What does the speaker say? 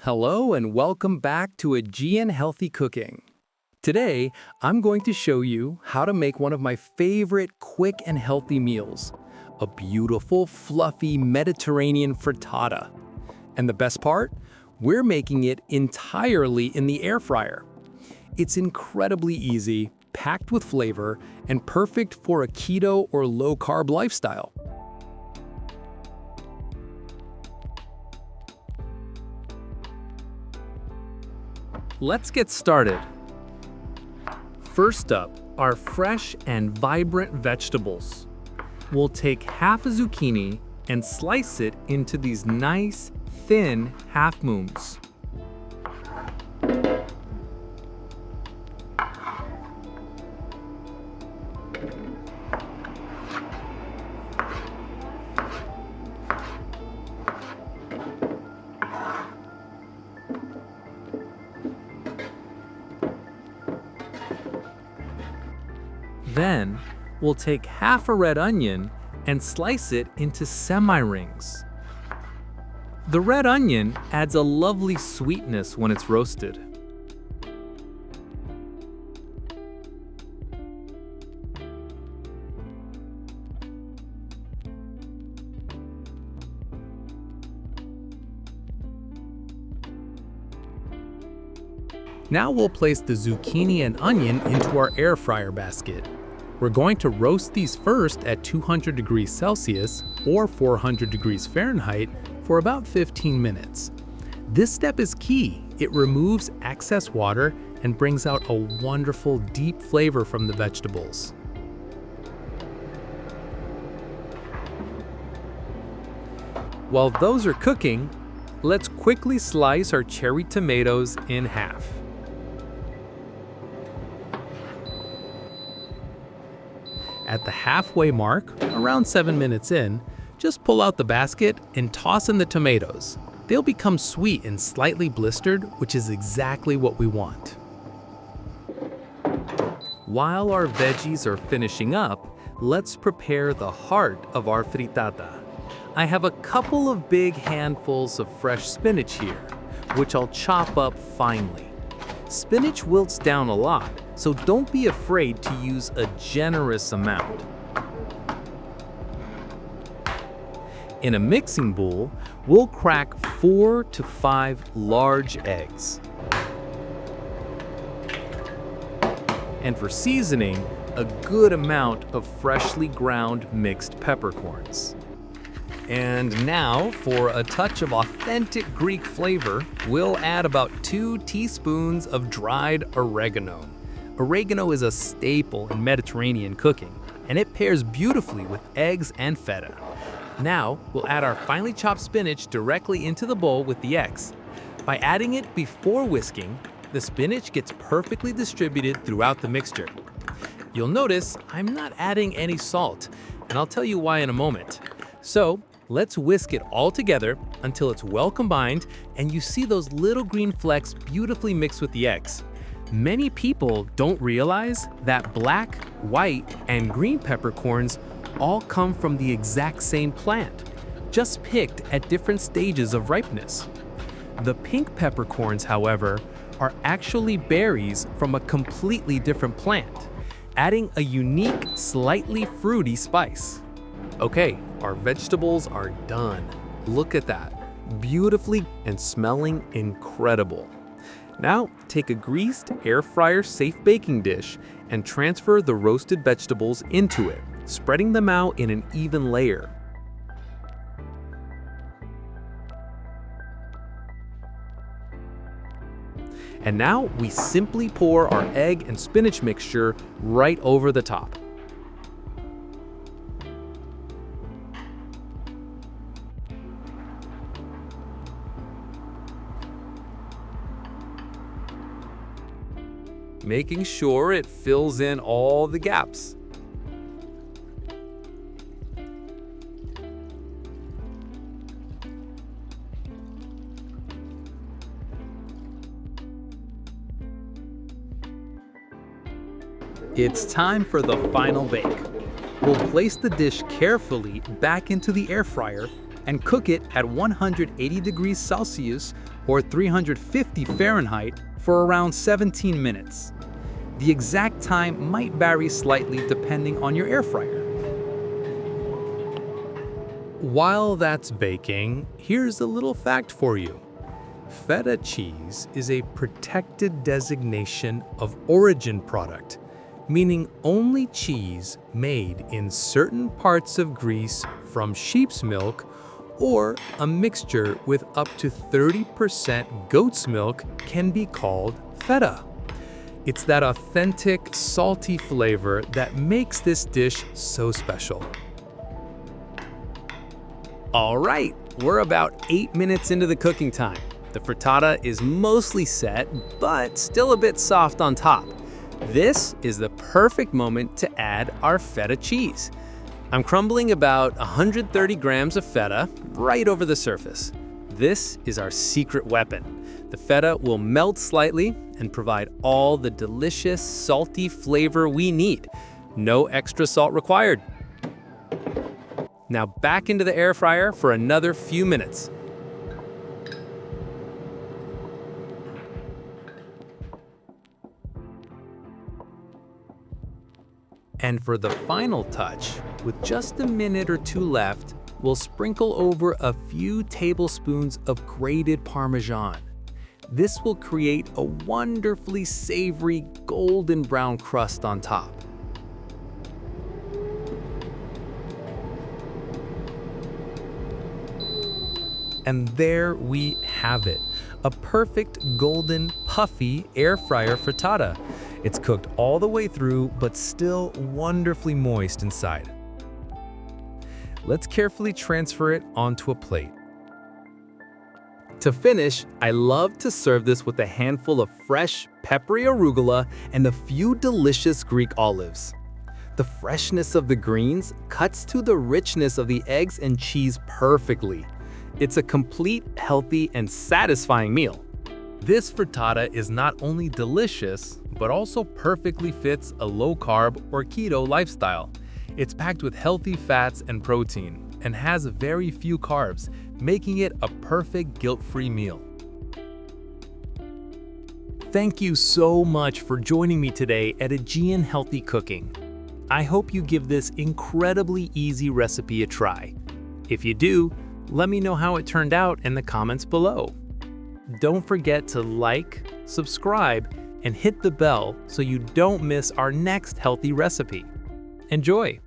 Hello and welcome back to Aegean Healthy Cooking. Today, I'm going to show you how to make one of my favorite quick and healthy meals, a beautiful, fluffy Mediterranean frittata. And the best part? We're making it entirely in the air fryer. It's incredibly easy, packed with flavor, and perfect for a keto or low-carb lifestyle. Let's get started. First up are fresh and vibrant vegetables. We'll take half a zucchini and slice it into these nice, thin half moons. Then, we'll take half a red onion and slice it into semi-rings. The red onion adds a lovely sweetness when it's roasted. Now we'll place the zucchini and onion into our air fryer basket. We're going to roast these first at 200 degrees Celsius or 400 degrees Fahrenheit for about 15 minutes. This step is key. It removes excess water and brings out a wonderful deep flavor from the vegetables. While those are cooking, let's quickly slice our cherry tomatoes in half. At the halfway mark, around 7 minutes in, just pull out the basket and toss in the tomatoes. They'll become sweet and slightly blistered, which is exactly what we want. While our veggies are finishing up, let's prepare the heart of our frittata. I have a couple of big handfuls of fresh spinach here, which I'll chop up finely. Spinach wilts down a lot, so don't be afraid to use a generous amount. In a mixing bowl, we'll crack 4 to 5 large eggs. And for seasoning, a good amount of freshly ground mixed peppercorns. And now, for a touch of authentic Greek flavor, we'll add about 2 teaspoons of dried oregano. Oregano is a staple in Mediterranean cooking, and it pairs beautifully with eggs and feta. Now, we'll add our finely chopped spinach directly into the bowl with the eggs. By adding it before whisking, the spinach gets perfectly distributed throughout the mixture. You'll notice I'm not adding any salt, and I'll tell you why in a moment. So, let's whisk it all together until it's well combined and you see those little green flecks beautifully mixed with the eggs. Many people don't realize that black, white, and green peppercorns all come from the exact same plant, just picked at different stages of ripeness. The pink peppercorns, however, are actually berries from a completely different plant, adding a unique, slightly fruity spice. Okay, our vegetables are done. Look at that, beautifully and smelling incredible. Now, take a greased air fryer safe baking dish and transfer the roasted vegetables into it, spreading them out in an even layer. And now we simply pour our egg and spinach mixture right over the top. Making sure it fills in all the gaps. It's time for the final bake. We'll place the dish carefully back into the air fryer and cook it at 180 degrees Celsius or 350 Fahrenheit for around 17 minutes. The exact time might vary slightly depending on your air fryer. While that's baking, here's a little fact for you. Feta cheese is a protected designation of origin product, meaning only cheese made in certain parts of Greece from sheep's milk or a mixture with up to 30% goat's milk can be called feta. It's that authentic, salty flavor that makes this dish so special. All right, we're about 8 minutes into the cooking time. The frittata is mostly set, but still a bit soft on top. This is the perfect moment to add our feta cheese. I'm crumbling about 130 grams of feta right over the surface. This is our secret weapon. The feta will melt slightly and provide all the delicious, salty flavor we need. No extra salt required. Now back into the air fryer for another few minutes. And for the final touch, with just a minute or two left, we'll sprinkle over a few tablespoons of grated Parmesan. This will create a wonderfully savory golden brown crust on top. And there we have it, a perfect golden, puffy air fryer frittata. It's cooked all the way through, but still wonderfully moist inside. Let's carefully transfer it onto a plate. To finish, I love to serve this with a handful of fresh, peppery arugula and a few delicious Greek olives. The freshness of the greens cuts to the richness of the eggs and cheese perfectly. It's a complete, healthy, and satisfying meal. This frittata is not only delicious, but also perfectly fits a low-carb or keto lifestyle. It's packed with healthy fats and protein and has very few carbs, making it a perfect guilt-free meal. Thank you so much for joining me today at Aegean Healthy Cooking. I hope you give this incredibly easy recipe a try. If you do, let me know how it turned out in the comments below. Don't forget to like, subscribe, and hit the bell so you don't miss our next healthy recipe. Enjoy!